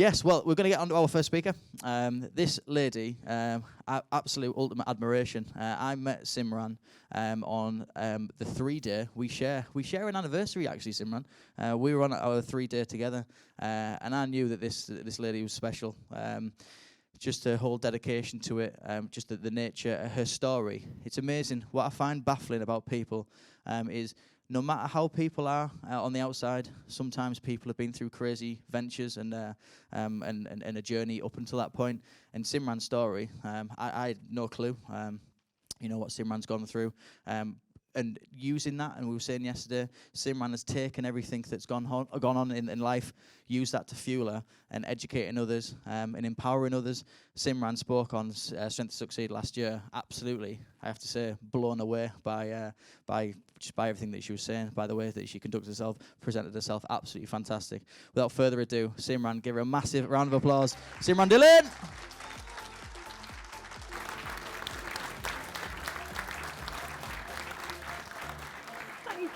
Yes, well, we're going to get on to our first speaker. This lady, absolute ultimate admiration. I met Simran on the 3-day. We share an anniversary, actually, Simran. We were on our 3-day together, and I knew that this lady was special. Just her whole dedication to it, just the nature of her story. It's amazing. What I find baffling about people is no matter how people are on the outside, sometimes people have been through crazy ventures and a journey up until that point. And Simran's story, I had no clue, what Simran's gone through. And using that, and we were saying yesterday, Simran has taken everything that's gone on in life, used that to fuel her, and educating others and empowering others. Simran spoke on Strength to Succeed last year. Absolutely, I have to say, blown away by everything that she was saying, by the way that she conducted herself, presented herself. Absolutely fantastic. Without further ado, Simran, give her a massive round of applause. Simran Dhillon.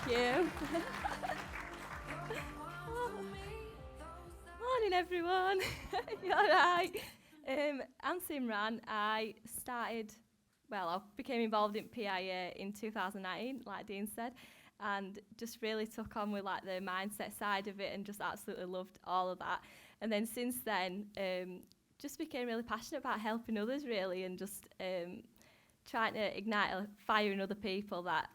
You. Morning, everyone. You all right? I'm Simran. I became involved in PIA in 2009, like Dean said, and just really took on with like the mindset side of it, and just absolutely loved all of that. And then since then, just became really passionate about helping others, really, and just trying to ignite a fire in other people that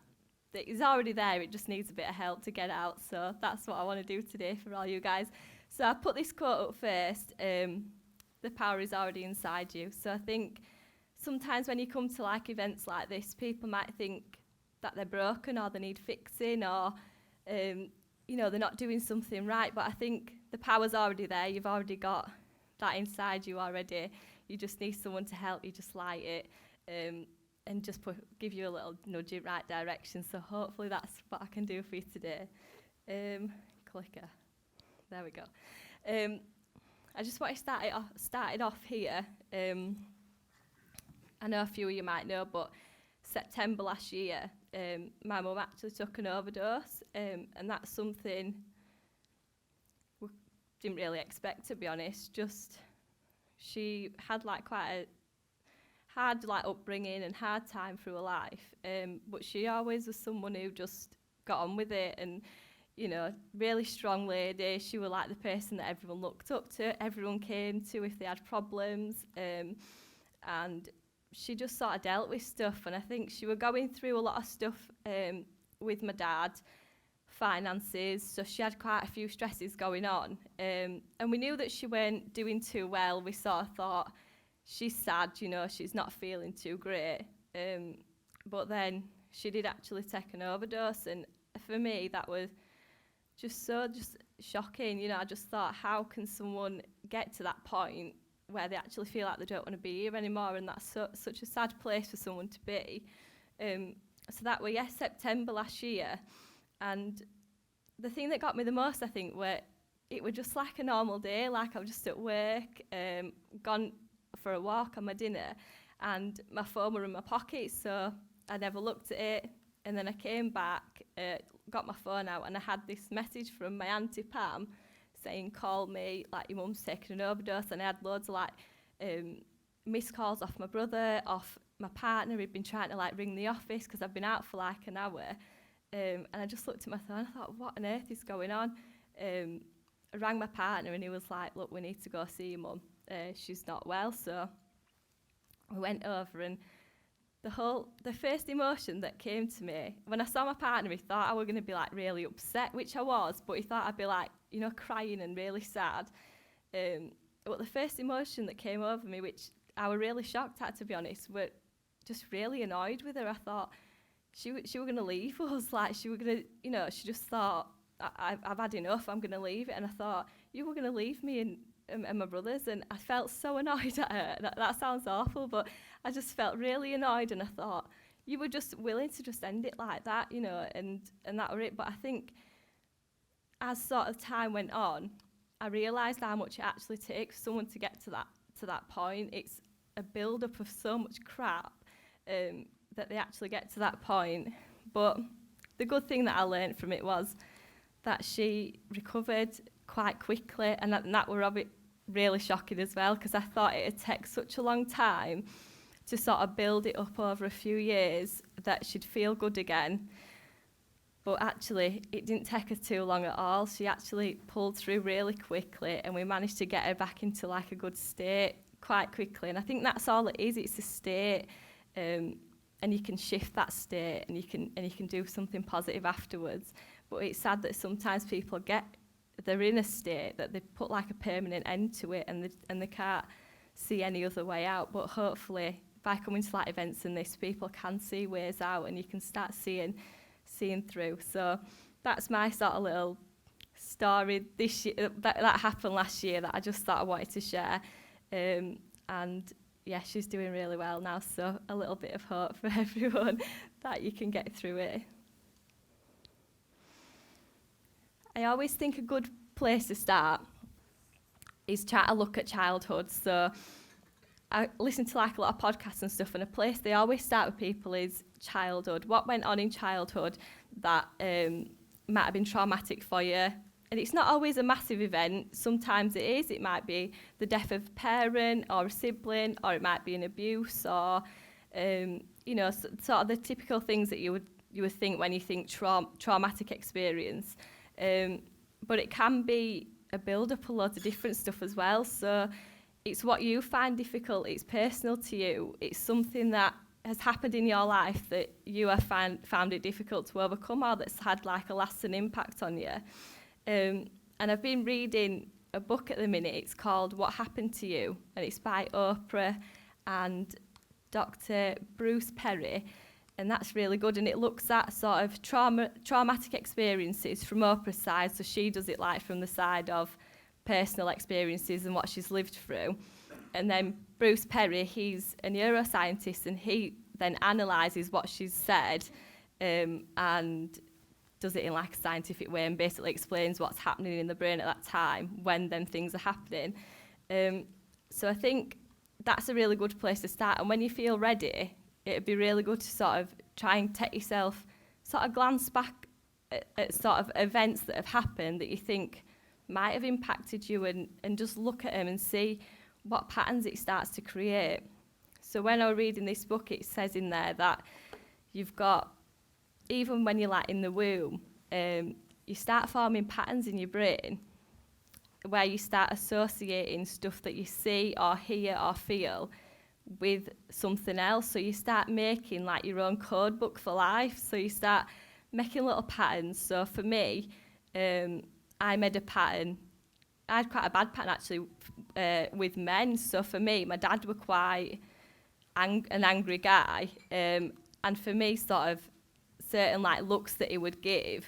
is already there. It just needs a bit of help to get out. So that's what I want to do today for all you guys. So I put this quote up first. The power is already inside you. So I think sometimes when you come to like events like this, people might think that they're broken or they need fixing or they're not doing something right. But I think the power's already there. You've already got that inside you already. You just need someone to help you just light it. And just give you a little nudge in right direction. So hopefully that's what I can do for you today. Clicker. There we go. I just want to start it off here. I know a few of you might know, but September last year, my mum actually took an overdose, and that's something we didn't really expect, to be honest. Just she had like quite a hard like upbringing and hard time through her life, but she always was someone who just got on with it, and really strong lady. She was like the person that everyone looked up to, everyone came to if they had problems, and she just sort of dealt with stuff. And I think she was going through a lot of stuff with my dad, finances, so she had quite a few stresses going on, and we knew that she weren't doing too well. We sort of thought, she's sad, she's not feeling too great. But then she did actually take an overdose, and for me that was just shocking. I just thought, how can someone get to that point where they actually feel like they don't want to be here anymore, and that's such a sad place for someone to be. So that was September last year, and the thing that got me the most, I think, it was just like a normal day. Like I was just at work, gone for a walk on my dinner, and my phone were in my pocket, so I never looked at it. And then I came back, got my phone out, and I had this message from my auntie Pam saying, call me, like your mum's taken an overdose. And I had loads of missed calls off my brother, off my partner. He'd been trying to ring the office because I've been out for an hour, and I just looked at my phone. I thought, what on earth is going on? I rang my partner, and he was like, look, we need to go see your mum. She's not well. So we went over, and the first emotion that came to me when I saw my partner, he thought I was going to be really upset, which I was, but he thought I'd be crying and really sad. But the first emotion that came over me, which I was really shocked at, to be honest, were just really annoyed with her. I thought she was going to leave us, she was going to, she just thought, I've had enough, I'm going to leave it. And I thought, you were going to leave me and my brothers, and I felt so annoyed at her. That sounds awful, but I just felt really annoyed, and I thought, you were just willing to just end it like that, and that was it. But I think as sort of time went on, I realised how much it actually takes for someone to get to that point. It's a build-up of so much crap that they actually get to that point. But the good thing that I learned from it was that she recovered quite quickly, and that were really shocking as well, because I thought it'd take such a long time to sort of build it up over a few years that she'd feel good again. But actually, it didn't take her too long at all. She actually pulled through really quickly, and we managed to get her back into like a good state quite quickly. And I think that's all it is. It's a state, and you can shift that state, and you can do something positive afterwards. But it's sad that sometimes people they're in a state that they put like a permanent end to it, and they can't see any other way out. But hopefully, by coming to like events and this, people can see ways out, and you can start seeing through. So that's my sort of little story this year that happened last year that I just thought I wanted to share. And yeah, she's doing really well now, so a little bit of hope for everyone that you can get through it. I always think a good place to start is try to look at childhood. So I listen to like a lot of podcasts and stuff, and a place they always start with people is childhood. What went on in childhood that might have been traumatic for you? And it's not always a massive event. Sometimes it is. It might be the death of a parent or a sibling, or it might be an abuse, or sort of the typical things that you would think when you think traumatic experience. But it can be a build-up of loads of different stuff as well. So it's what you find difficult. It's personal to you. It's something that has happened in your life that you have found it difficult to overcome, or that's had like a lasting impact on you. And I've been reading a book at the minute. It's called What Happened to You, and it's by Oprah and Dr. Bruce Perry, and that's really good. And it looks at sort of traumatic experiences from Oprah's side. So she does it like from the side of personal experiences and what she's lived through. And then Bruce Perry, he's a neuroscientist, and he then analyses what she's said and does it in like a scientific way, and basically explains what's happening in the brain at that time when then things are happening. So I think that's a really good place to start. And when you feel ready, it'd be really good to sort of try and take yourself, sort of glance back at sort of events that have happened that you think might have impacted you, and just look at them and see what patterns it starts to create. So when I was reading this book, it says in there that you've got, even when you're like in the womb, you start forming patterns in your brain where you start associating stuff that you see or hear or feel with something else. So you start making like your own code book for life. So you start making little patterns. So for me, I made a pattern. I had quite a bad pattern actually with men. So for me, my dad was quite an angry guy, and for me, sort of certain like looks that he would give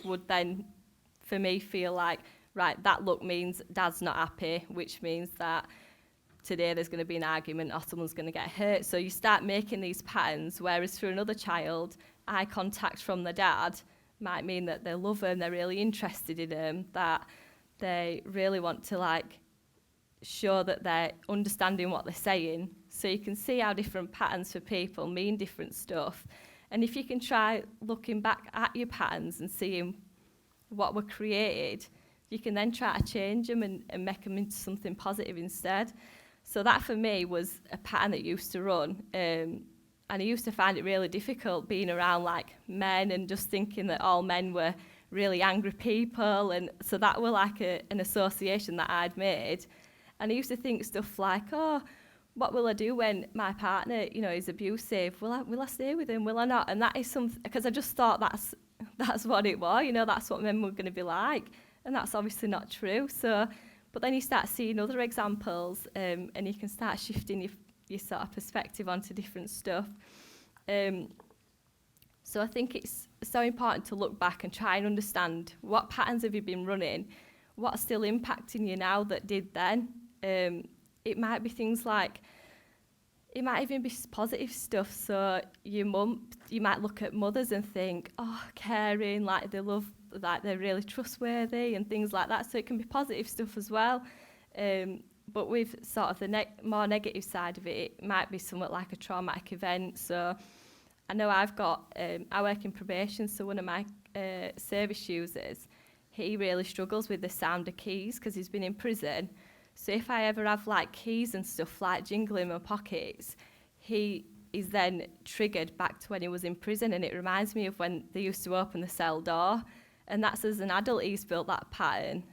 would then, for me, feel like, right, that look means dad's not happy, which means that today there's going to be an argument or someone's going to get hurt. So you start making these patterns, whereas for another child, eye contact from the dad might mean that they love him, they're really interested in him, that they really want to like show that they're understanding what they're saying. So you can see how different patterns for people mean different stuff. And if you can try looking back at your patterns and seeing what were created, you can then try to change them and make them into something positive instead. So that for me was a pattern that used to run. And I used to find it really difficult being around like men and just thinking that all men were really angry people. And so that were like an association that I'd made. And I used to think stuff like, oh, what will I do when my partner, is abusive? Will I stay with him? Will I not? And that is something, because I just thought that's what it was. That's what men were going to be like. And that's obviously not true. So, but then you start seeing other examples, and you can start shifting your sort of perspective onto different stuff. So I think it's so important to look back and try and understand what patterns have you been running, what's still impacting you now that did then. It might be things like, it might even be positive stuff. So your mum, you might look at mothers and think, oh, caring, like they love, like they're really trustworthy and things like that. So it can be positive stuff as well. But with sort of the more negative side of it, it might be somewhat like a traumatic event. So I know I've got, I work in probation, so one of my service users, he really struggles with the sound of keys because he's been in prison. So if I ever have like keys and stuff like jingling in my pockets, he is then triggered back to when he was in prison, and it reminds me of when they used to open the cell door. And that's as an adult he's built that pattern.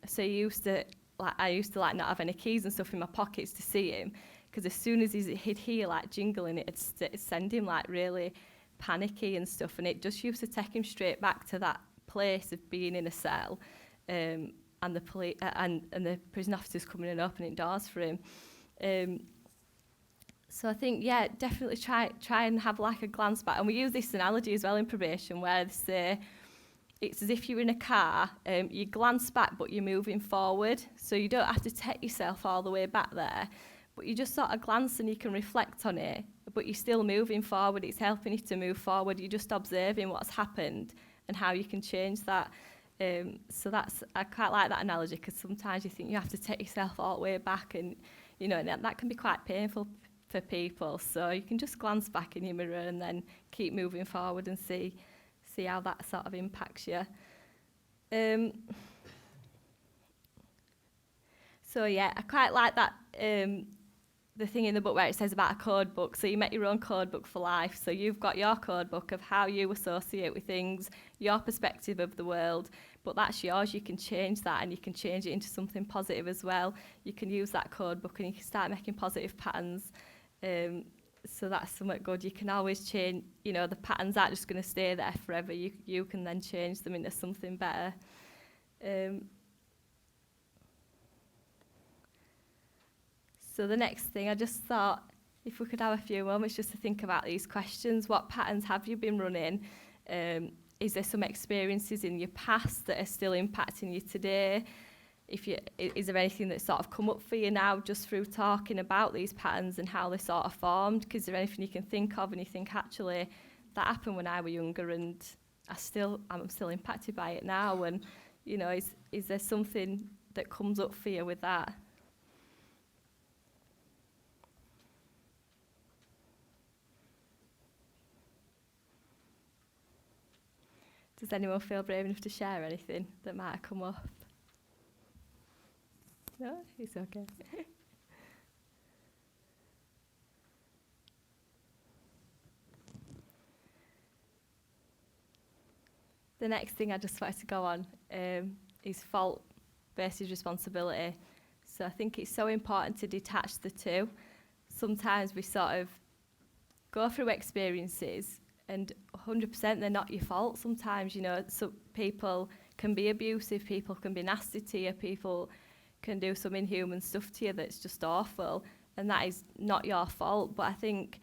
So I used to like not have any keys and stuff in my pockets to see him, because as soon as he'd hear like jingling, it'd send him like really panicky and stuff, and it just used to take him straight back to that place of being in a cell, and the police and the prison officers coming and opening doors for him. So I think, yeah, definitely try and have like a glance back. And we use this analogy as well in probation, where they say it's as if you're in a car, you glance back but you're moving forward, so you don't have to take yourself all the way back there, but you just sort of glance and you can reflect on it, but you're still moving forward. It's helping you to move forward. You're just observing what's happened and how you can change that. So I quite like that analogy, because sometimes you think you have to take yourself all the way back, and you know, and that can be quite painful for people. So you can just glance back in your mirror and then keep moving forward and see how that sort of impacts you. So yeah, I quite like that, the thing in the book where it says about a code book. So you make your own code book for life. So you've got your code book of how you associate with things, your perspective of the world, but that's yours. You can change that, and you can change it into something positive as well. You can use that code book and you can start making positive patterns. So that's something good. You can always change, you know, the patterns aren't just going to stay there forever. You can then change them into something better. So the next thing, I just thought if we could have a few moments just to think about these questions. What patterns have you been running? Is there some experiences in your past that are still impacting you today? Is there anything that's sort of come up for you now just through talking about these patterns and how they sort of formed? Because is there anything you can think of and you think, actually, that happened when I was younger and I'm still impacted by it now? And, you know, is there something that comes up for you with that? Does anyone feel brave enough to share anything that might have come up? No, it's okay. The next thing I just wanted to go on is fault versus responsibility. So I think it's so important to detach the two. Sometimes we sort of go through experiences and 100% they're not your fault. Sometimes, you know, some people can be abusive, people can be nasty to you, people can do some inhuman stuff to you that's just awful, and that is not your fault. But I think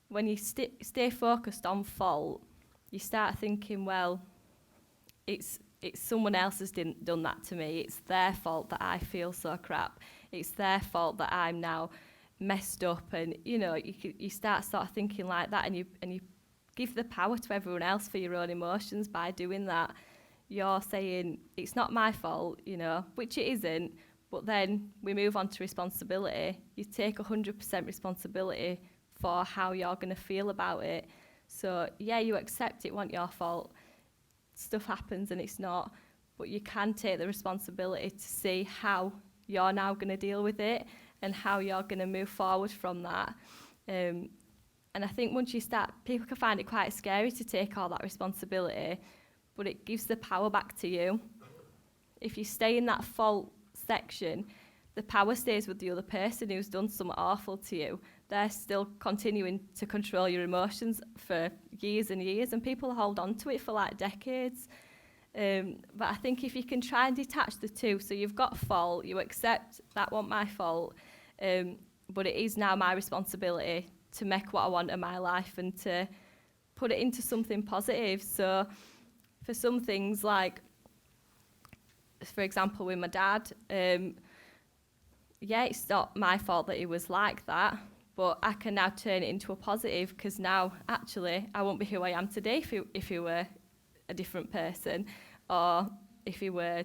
when you stay focused on fault, you start thinking, well, it's someone else has done that to me. It's their fault that I feel so crap. It's their fault that I'm now messed up, and you know, you start sort of thinking like that, and you give the power to everyone else for your own emotions by doing that. You're saying it's not my fault, you know, which it isn't. But then we move on to responsibility. You take 100% responsibility for how you're going to feel about it. So, yeah, you accept it wasn't your fault. Stuff happens and it's not. But you can take the responsibility to see how you're now going to deal with it and how you're going to move forward from that. And I think once you start, people can find it quite scary to take all that responsibility, but it gives the power back to you. If you stay in that fault section, the power stays with the other person who's done something awful to you. They're still continuing to control your emotions for years and years, and people hold on to it for like decades. But I think if you can try and detach the two, so you've got fault, you accept that wasn't my fault, but it is now my responsibility to make what I want in my life and to put it into something positive. So for some things, like, for example, with my dad, yeah, it's not my fault that he was like that, but I can now turn it into a positive, because now, actually, I won't be who I am today if he were a different person, or if he were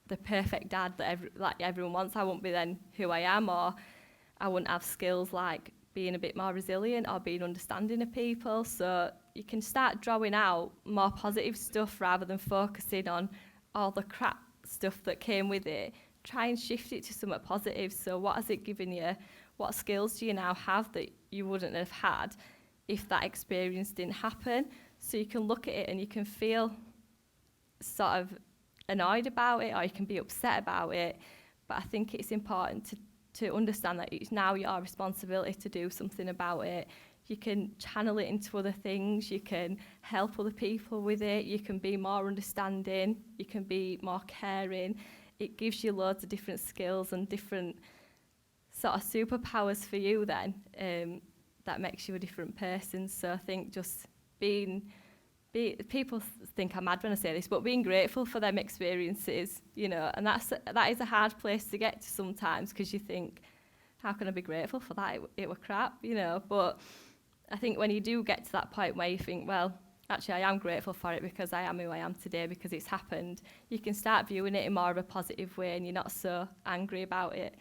the perfect dad that everyone wants. I won't be then who I am, or I wouldn't have skills like being a bit more resilient or being understanding of people. So you can start drawing out more positive stuff rather than focusing on all the crap stuff that came with it, try and shift it to something positive. So what has it given you? What skills do you now have that you wouldn't have had if that experience didn't happen? So you can look at it and you can feel sort of annoyed about it, or you can be upset about it. But I think it's important to understand that it's now your responsibility to do something about it. You can channel it into other things, you can help other people with it, you can be more understanding, you can be more caring. It gives you loads of different skills and different sort of superpowers for you then, that makes you a different person. So I think just people think I'm mad when I say this, but being grateful for them experiences, you know, and that is a hard place to get to sometimes, because you think, how can I be grateful for that? It were crap, you know. But I think when you do get to that point where you think, well, actually I am grateful for it because I am who I am today because it's happened, you can start viewing it in more of a positive way and you're not so angry about it.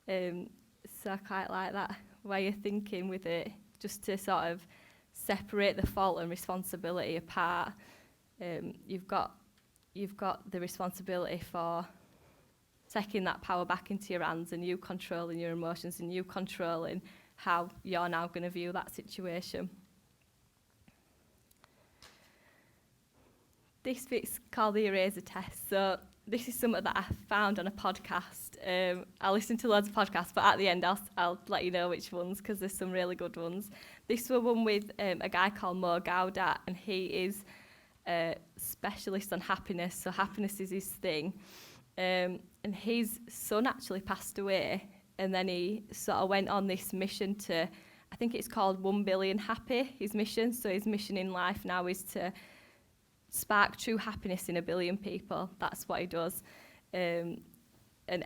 So I quite like that way of thinking with it, just to sort of separate the fault and responsibility apart. You've got the responsibility for taking that power back into your hands and you controlling your emotions and you controlling how you're now going to view that situation. This bit's called the eraser test. So this is something that I found on a podcast. I listen to loads of podcasts, but at the end I'll let you know which ones, because there's some really good ones. This was one with a guy called Mo Gaudat, and he is a specialist on happiness. So happiness is his thing. And his son actually passed away, and then he sort of went on this mission to, I think it's called 1 billion happy, his mission. So his mission in life now is to spark true happiness in 1 billion people. That's what he does. And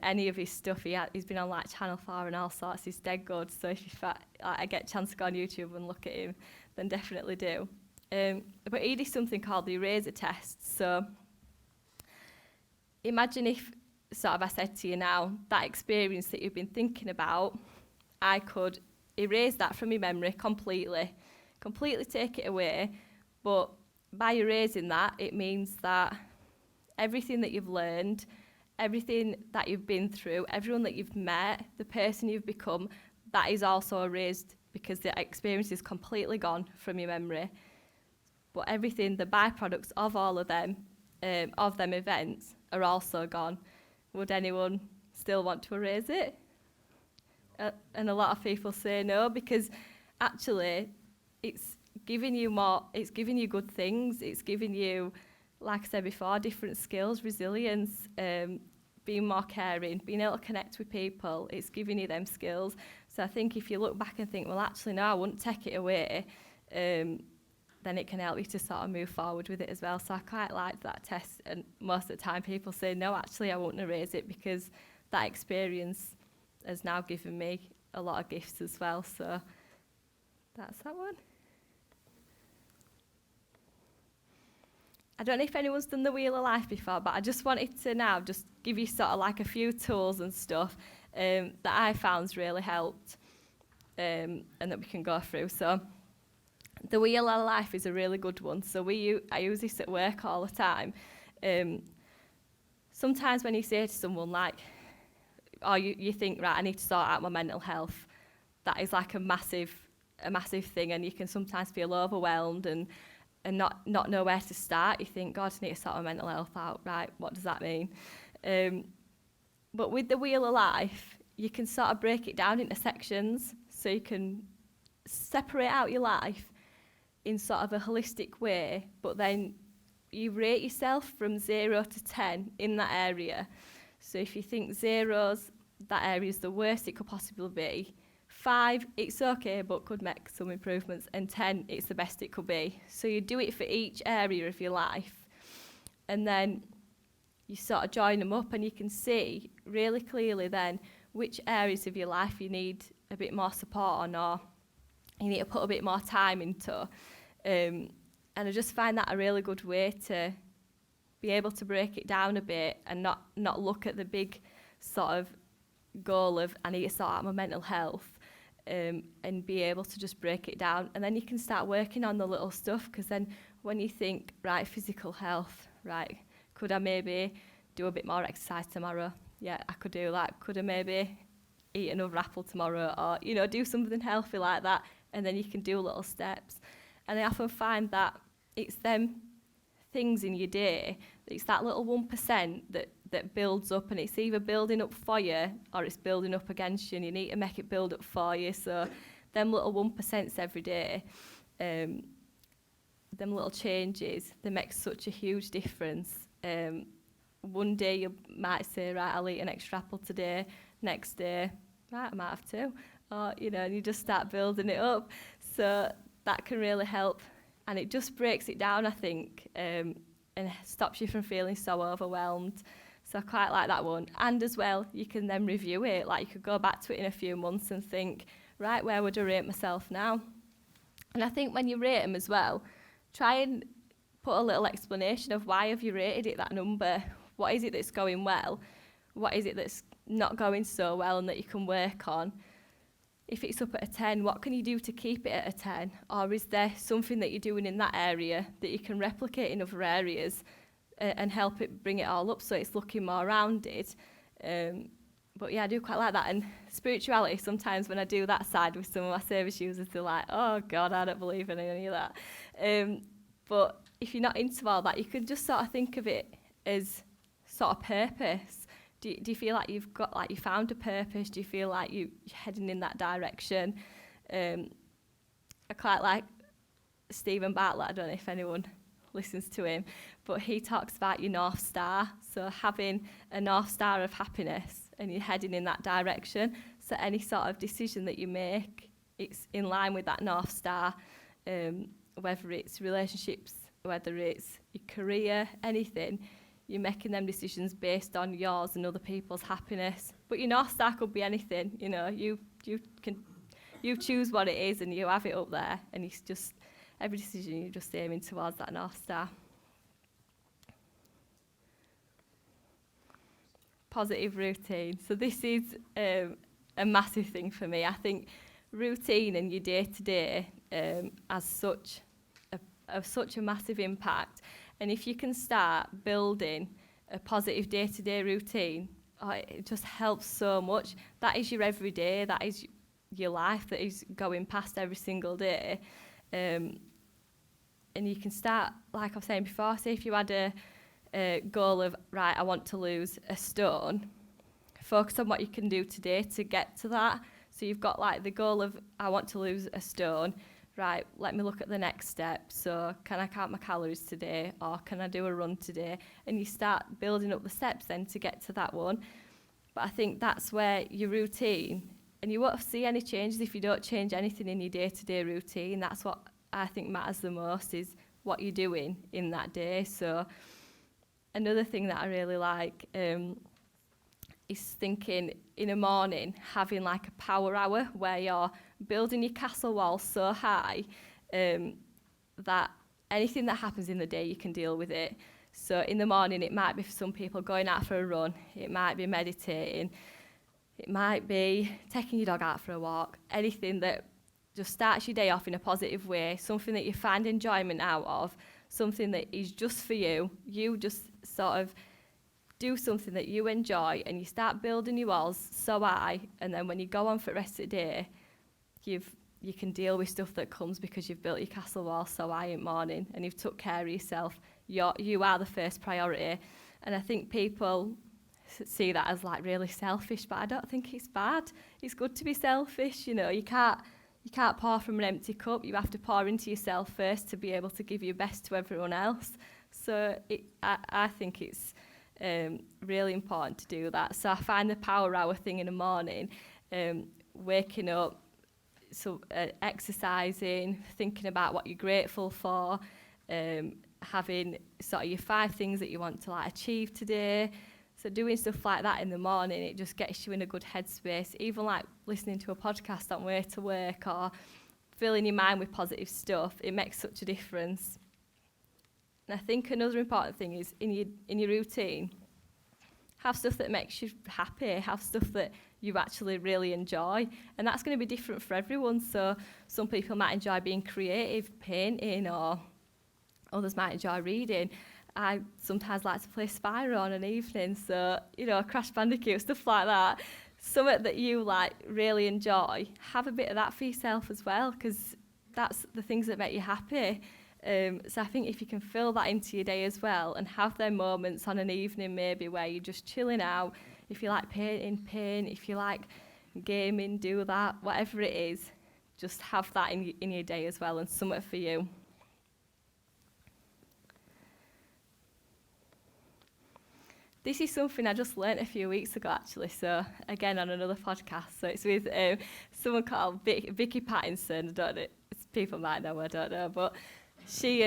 any of his stuff, he's been on like Channel 4 and all sorts. He's dead good. So if I get a chance to go on YouTube and look at him, then definitely do. But he did something called the eraser test. So imagine if, sort of, I said to you now, that experience that you've been thinking about, I could erase that from your memory completely take it away. But by erasing that, it means that everything that you've learned, everything that you've been through, everyone that you've met, the person you've become, that is also erased, because the experience is completely gone from your memory. But everything, the byproducts of all of them events, are also gone. Would anyone still want to erase it? And a lot of people say no, because actually it's giving you good things. It's giving you, like I said before, different skills, resilience, being more caring, being able to connect with people. It's giving you them skills. So I think if you look back and think, well, actually, no, I wouldn't take it away, then it can help you to sort of move forward with it as well. So I quite like that test. And most of the time people say, no, actually, I won't erase it, because that experience has now given me a lot of gifts as well. So that's that one. I don't know if anyone's done the Wheel of Life before, but I just wanted to now just give you sort of like a few tools and stuff that I found's really helped, and that we can go through. So the Wheel of Life is a really good one. So I use this at work all the time. Sometimes when you say to someone like, or you think, right, I need to sort out my mental health, that is like a massive thing, and you can sometimes feel overwhelmed and not know where to start. You think, God, I need to sort my mental health out. Right, what does that mean? But with the Wheel of Life, you can sort of break it down into sections, so you can separate out your life in sort of a holistic way, but then you rate yourself from 0 to 10 in that area. So if you think 0's, that area is the worst it could possibly be. 5, it's okay, but could make some improvements. And 10, it's the best it could be. So you do it for each area of your life. And then you sort of join them up, and you can see really clearly then which areas of your life you need a bit more support on, or you need to put a bit more time into. And I just find that a really good way to be able to break it down a bit and not look at the big sort of goal of, I need to sort out my mental health. And be able to just break it down, and then you can start working on the little stuff, because then when you think, right, physical health, right, could I maybe do a bit more exercise tomorrow? yeah, I could do that. Could I maybe eat another apple tomorrow, or, do something healthy like that, and then you can do little steps. And I often find that it's them things in your day, it's that little 1% that builds up, and it's either building up for you or it's building up against you, and you need to make it build up for you. So them little 1% every day, them little changes, they make such a huge difference. One day you might say, right, I'll eat an extra apple today. Next day, right, I might have two. Or, and you just start building it up. So that can really help. And it just breaks it down, I think, and stops you from feeling so overwhelmed. So I quite like that one. And as well, you can then review it. Like, you could go back to it in a few months and think, right, where would I rate myself now? And I think when you rate them as well, try and put a little explanation of why have you rated it that number. What is it that's going well? What is it that's not going so well and that you can work on? If it's up at a 10, what can you do to keep it at a 10? Or is there something that you're doing in that area that you can replicate in other areas and help it bring it all up so it's looking more rounded? But yeah, I do quite like that. And spirituality, sometimes when I do that side with some of my service users, they're like, oh God, I don't believe in any of that. But if you're not into all that, you can just sort of think of it as sort of purpose. Do you feel like you've got, like, you found a purpose? Do you feel like you're heading in that direction? I quite like Stephen Bartlett. I don't know if anyone listens to him, but he talks about your North Star. So having a North Star of happiness and you're heading in that direction. So any sort of decision that you make, it's in line with that North Star, whether it's relationships, whether it's your career, anything. You're making them decisions based on yours and other people's happiness. But your North Star could be anything, you choose what it is and you have it up there, and it's just every decision you're just aiming towards that North Star. Positive routine. So this is a massive thing for me. I think routine and your day-to-day has such a massive impact. And if you can start building a positive day-to-day routine, it just helps so much. That is your everyday, that is your life that is going past every single day. And you can start, like I was saying before, say if you had a goal of, right, I want to lose a stone, focus on what you can do today to get to that. So you've got like the goal of, I want to lose a stone. Right, let me look at the next step. So can I count my calories today, or can I do a run today? And you start building up the steps then to get to that one. But I think that's where your routine, and you won't see any changes if you don't change anything in your day-to-day routine. That's what I think matters the most, is what you're doing in that day. So another thing that I really like is thinking in a morning, having like a power hour where you're building your castle wall so high that anything that happens in the day, you can deal with it. So in the morning, it might be for some people going out for a run, it might be meditating, it might be taking your dog out for a walk, anything that just starts your day off in a positive way, something that you find enjoyment out of, something that is just for you. You just sort of do something that you enjoy and you start building your walls so high, and then when you go on for the rest of the day, you can deal with stuff that comes because you've built your castle wall so high in the morning and you've took care of yourself. You are the first priority. And I think people see that as like really selfish, but I don't think it's bad. It's good to be selfish, you can't pour from an empty cup. You have to pour into yourself first to be able to give your best to everyone else. So I think it's really important to do that. So I find the power hour thing in the morning, waking up, exercising, thinking about what you're grateful for, having sort of your 5 things that you want to like achieve today. So doing stuff like that in the morning, it just gets you in a good headspace. Even like listening to a podcast on way to work or filling your mind with positive stuff, it makes such a difference. And I think another important thing is in your routine, have stuff that makes you happy, have stuff that you actually really enjoy. And that's going to be different for everyone. So some people might enjoy being creative, painting, or others might enjoy reading. I sometimes like to play Spyro on an evening, so, Crash Bandicoot, stuff like that. Something that you like really enjoy, have a bit of that for yourself as well, because that's the things that make you happy. So I think if you can fill that into your day as well and have their moments on an evening maybe where you're just chilling out, if you like painting, paint, if you like gaming, do that, whatever it is, just have that in your day as well and something for you. This is something I just learnt a few weeks ago, actually. So again, on another podcast. So it's with someone called Vicky Pattinson. I don't know. People might know. I don't know. But she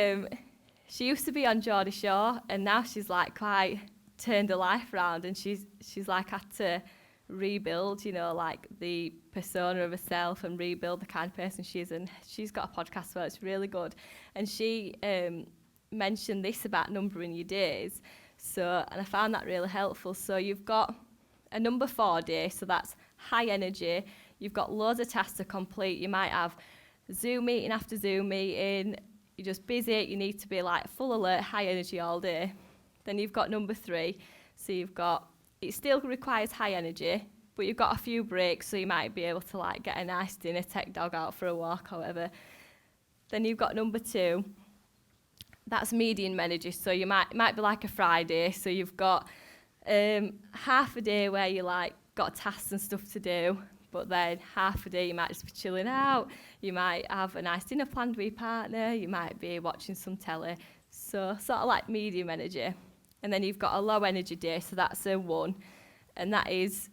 used to be on Geordie Shore, and now she's like quite turned her life around, and she's like had to rebuild, like the persona of herself and rebuild the kind of person she is. And she's got a podcast where it's really good. And she mentioned this about numbering your days. So, and I found that really helpful. So you've got a number 4 day, so that's high energy. You've got loads of tasks to complete. You might have Zoom meeting after Zoom meeting. You're just busy. You need to be like full alert, high energy all day. Then you've got number 3. So it still requires high energy, but you've got a few breaks. So you might be able to like get a nice dinner, take dog out for a walk, however. Then you've got number 2. That's medium energy, so you might be like a Friday, so you've got half a day where you like got tasks and stuff to do, but then half a day you might just be chilling out, you might have a nice dinner planned with your partner, you might be watching some telly, so sort of like medium energy. And then you've got a low energy day, so that's a 1, and that is,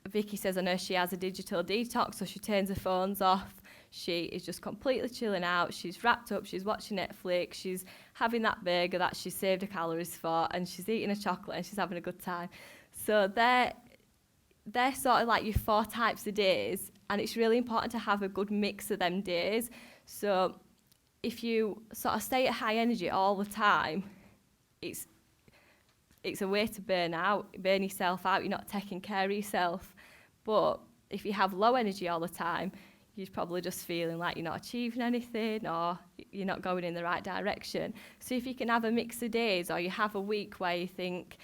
Vicky says I know she has a digital detox, so she turns her phones off. She is just completely chilling out. She's wrapped up. She's watching Netflix. She's having that burger that she saved her calories for, and she's eating a chocolate, and she's having a good time. So they're sort of like your 4 types of days, and it's really important to have a good mix of them days. So if you sort of stay at high energy all the time, it's a way to burn yourself out. You're not taking care of yourself. But if you have low energy all the time, you're probably just feeling like you're not achieving anything or you're not going in the right direction. So if you can have a mix of days, or you have a week where you think,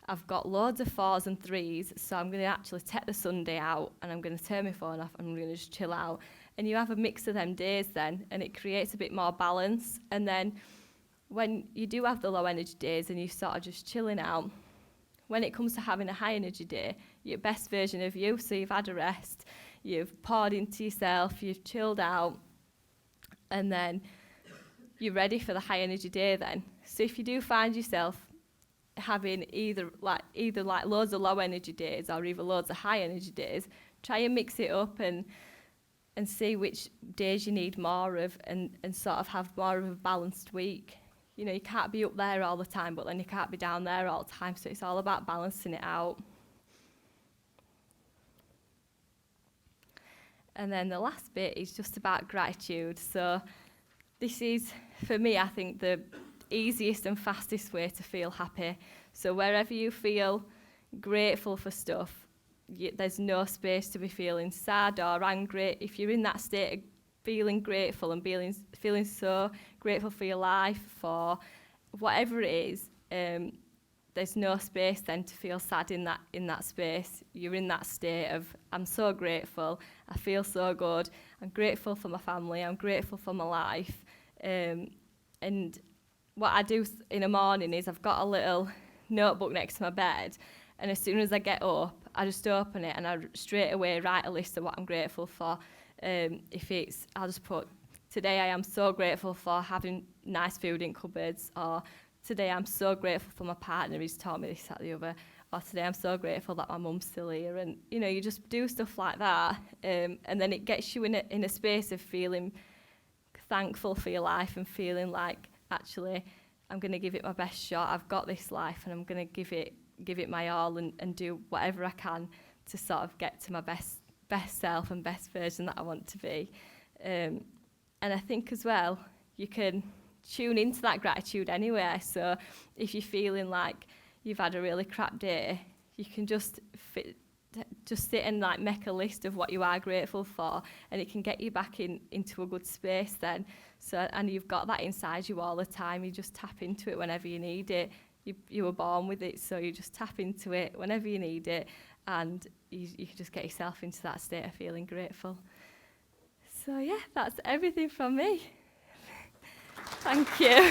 I've got loads of 4s and 3s, so I'm going to actually take the Sunday out and I'm going to turn my phone off and I'm going to just chill out. And you have a mix of them days then, and it creates a bit more balance. And then when you do have the low energy days and you're sort of just chilling out, when it comes to having a high energy day, your best version of you, so you've had a rest, you've poured into yourself, you've chilled out, and then you're ready for the high energy day then. So if you do find yourself having either loads of low energy days or even loads of high energy days, try and mix it up and see which days you need more of, and sort of have more of a balanced week. You can't be up there all the time, but then you can't be down there all the time, so it's all about balancing it out. And then the last bit is just about gratitude. So this is, for me, I think the easiest and fastest way to feel happy. So wherever you feel grateful for stuff, there's no space to be feeling sad or angry. If you're in that state of feeling grateful and feeling so grateful for your life, for whatever it is, there's no space then to feel sad in that space. You're in that state of, I'm so grateful, I feel so good, I'm grateful for my family, I'm grateful for my life. And what I do in the morning is I've got a little notebook next to my bed, and as soon as I get up, I just open it and I straight away write a list of what I'm grateful for. I'll just put, today I am so grateful for having nice food in cupboards, or today I'm so grateful for my partner, he's taught me this, that, the other, or today I'm so grateful that my mum's still here. And you just do stuff like that, and then it gets you in a space of feeling thankful for your life and feeling like, actually, I'm going to give it my best shot. I've got this life, and I'm going to give it my all and do whatever I can to sort of get to my best self and best version that I want to be. And I think as well, you can tune into that gratitude anywhere. So if you're feeling like you've had a really crap day, you can just just sit and like make a list of what you are grateful for, and it can get you back into a good space then. So, and you've got that inside you all the time. You just tap into it whenever you need it. You were born with it, so you just tap into it whenever you need it, and you can just get yourself into that state of feeling grateful. So yeah, that's everything from me. Thank you.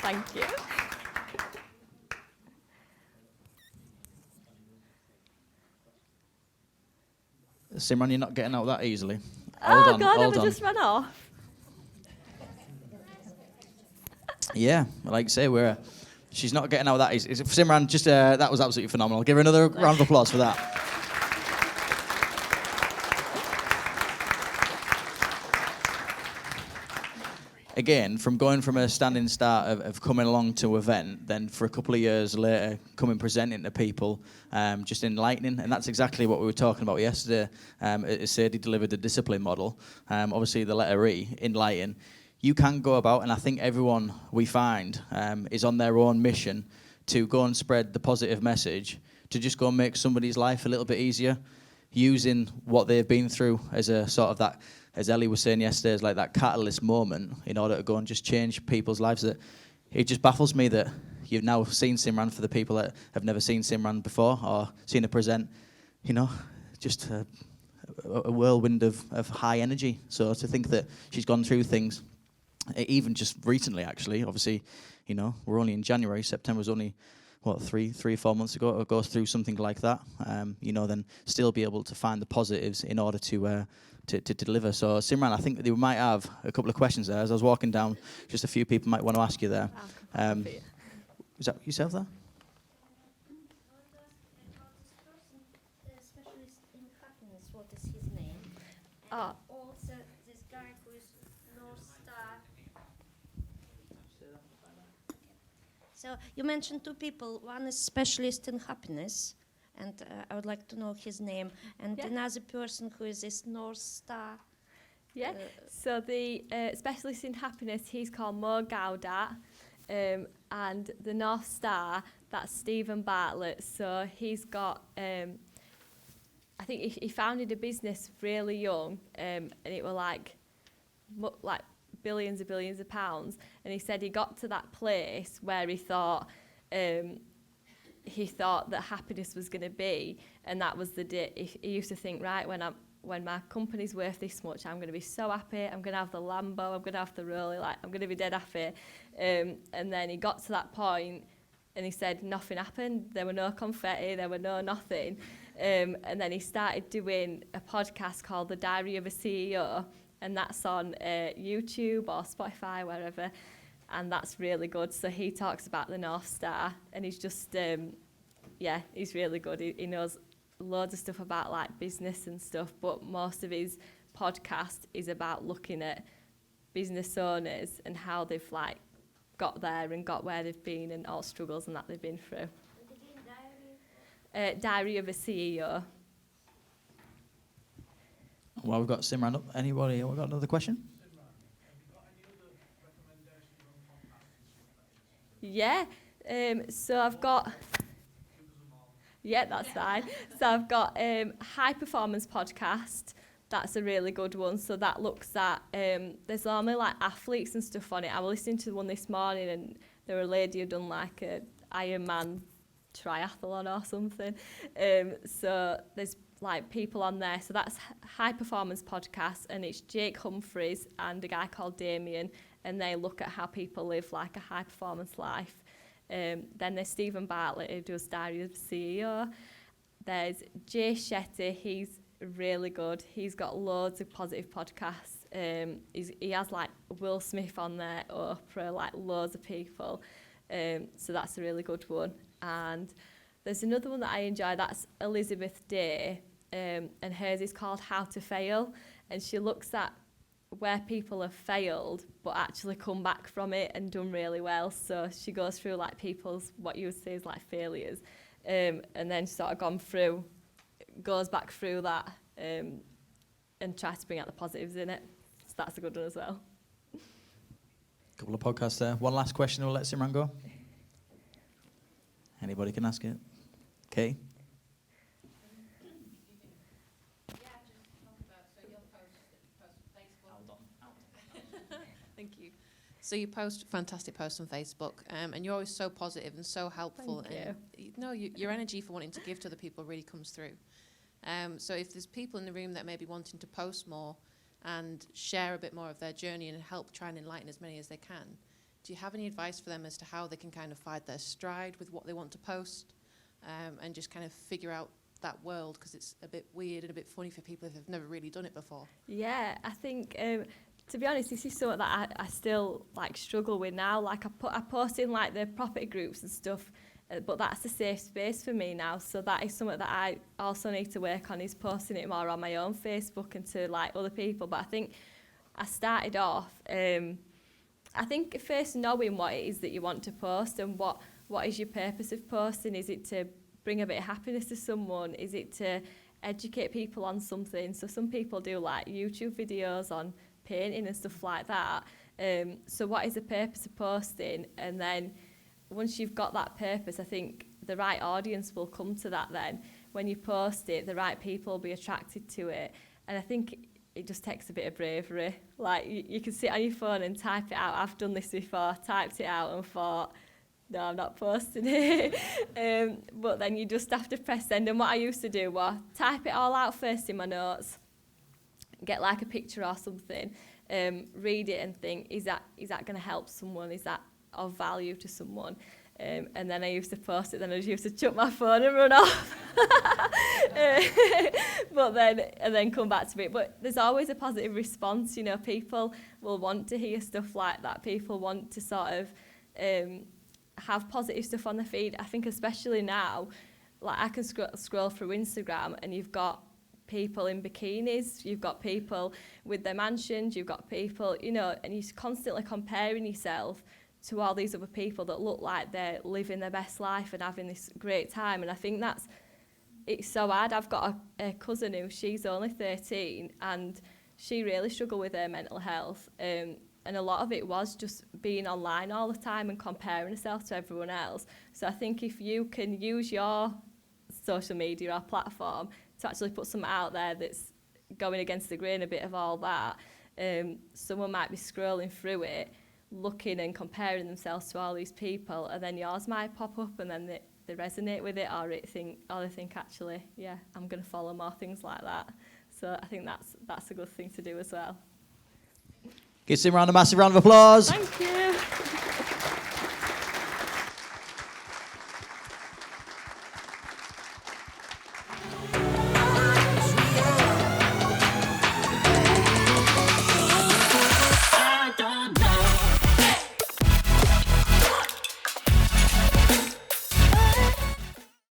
Thank you. Simran, you're not getting out that easily. Oh God, have I just run off? Yeah, like I say, she's not getting out that easy. Simran, just that was absolutely phenomenal. Give her another round of applause for that. Again, from going from a standing start of coming along to an event, then for a couple of years later, coming presenting to people, just enlightening. And that's exactly what we were talking about yesterday. As Sadie delivered the discipline model, obviously the letter E, enlighten. You can go about, and I think everyone we find is on their own mission to go and spread the positive message, to just go and make somebody's life a little bit easier, using what they've been through as a sort of that, as Ellie was saying yesterday, is like that catalyst moment in order to go and just change people's lives. That it just baffles me that you've now seen Simran, for the people that have never seen Simran before or seen her present, just a whirlwind of high energy. So to think that she's gone through things, even just recently actually, obviously, we're only in January, September was only, 3 or 4 months ago, or goes through something like that, then still be able to find the positives in order to deliver. So Simran, I think that we might have a couple of questions there. As I was walking down, just a few people might want to ask you there. Is that yourself there? Specialist in happiness, what is his name? And also this guy who is North Star. So you mentioned two people. One is specialist in happiness, and I would like to know his name. And another person who is this North Star. Yeah. So the specialist in happiness, he's called Mo Gaudat, and the North Star, that's Stephen Bartlett. So he's got, I think he founded a business really young, and it were like billions of pounds. And he said he got to that place where he thought that happiness was going to be, and that was the day. He used to think, right, when my company's worth this much, I'm going to be so happy. I'm going to have the Lambo. I'm going to have the Rollie. I'm going to be dead happy. And then he got to that point, and he said nothing happened. There were no confetti. There were no nothing. And then he started doing a podcast called The Diary of a CEO, and that's on YouTube or Spotify, wherever. And that's really good. So he talks about the North Star, and he's just, he's really good. He knows loads of stuff about like business and stuff, but most of his podcast is about looking at business owners and how they've like got there and got where they've been and all struggles and that they've been through. Diary of a CEO. Well, we've got Simran up. Anybody? We've got another question? Yeah. So I've got... Yeah, that's fine. So I've got High Performance Podcast. That's a really good one. So that looks at... there's normally like athletes and stuff on it. I was listening to one this morning, and there was a lady who done like a Ironman triathlon or something. So there's like people on there. So that's High Performance Podcast, and it's Jake Humphreys and a guy called Damien, and they look at how people live like a high performance life. Then there's Stephen Bartlett, who does Diary of the CEO. There's Jay Shetty, he's really good. He's got loads of positive podcasts. He has like Will Smith on there, Oprah, like loads of people. So that's a really good one. And there's another one that I enjoy, that's Elizabeth Day, and hers is called How to Fail, and she looks at where people have failed but actually come back from it and done really well. So she goes through like people's, what you would say is like failures, and then sort of goes back through that and try to bring out the positives in it. So that's a good one as well. Couple of podcasts there. One last question, we'll let Simran go. Anybody can ask it. Okay. Thank you. So you post fantastic posts on Facebook, and you're always so positive and so helpful. Thank you. No, your energy for wanting to give to other people really comes through. So if there's people in the room that may be wanting to post more and share a bit more of their journey and help try and enlighten as many as they can, do you have any advice for them as to how they can kind of find their stride with what they want to post, and just kind of figure out that world, because it's a bit weird and a bit funny for people if they've never really done it before? Yeah, I think to be honest, this is something that I still like struggle with now. Like I post in like the property groups and stuff, but that's a safe space for me now. So that is something that I also need to work on, is posting it more on my own Facebook and to like other people. But I think I started off, I think first knowing what it is that you want to post and what is your purpose of posting. Is it to bring a bit of happiness to someone? Is it to educate people on something? So some people do like YouTube videos on painting and stuff like that. So what is the purpose of posting? And then once you've got that purpose, I think the right audience will come to that then. When you post it, the right people will be attracted to it. And I think it just takes a bit of bravery. Like you can sit on your phone and type it out. I've done this before, typed it out and thought, no, I'm not posting it. But then you just have to press send. And what I used to do was type it all out first in my notes, get like a picture or something, read it and think, is that going to help someone? Is that of value to someone? And then I used to post it, then I just used to chuck my phone and run off. And then come back to it. But there's always a positive response, you know, people will want to hear stuff like that. People want to sort of have positive stuff on the feed. I think especially now, like I can scroll through Instagram and you've got people in bikinis, you've got people with their mansions, you've got people, you know, and you're constantly comparing yourself to all these other people that look like they're living their best life and having this great time. And I think it's so hard. I've got a cousin who, she's only 13 and she really struggled with her mental health. And a lot of it was just being online all the time and comparing herself to everyone else. So I think if you can use your social media or platform to actually put something out there that's going against the grain a bit of all that, someone might be scrolling through it, looking and comparing themselves to all these people, and then yours might pop up and then they resonate with it, or they think actually, yeah, I'm going to follow more things like that. So I think that's a good thing to do as well. Give Simran a massive round of applause. Thank you.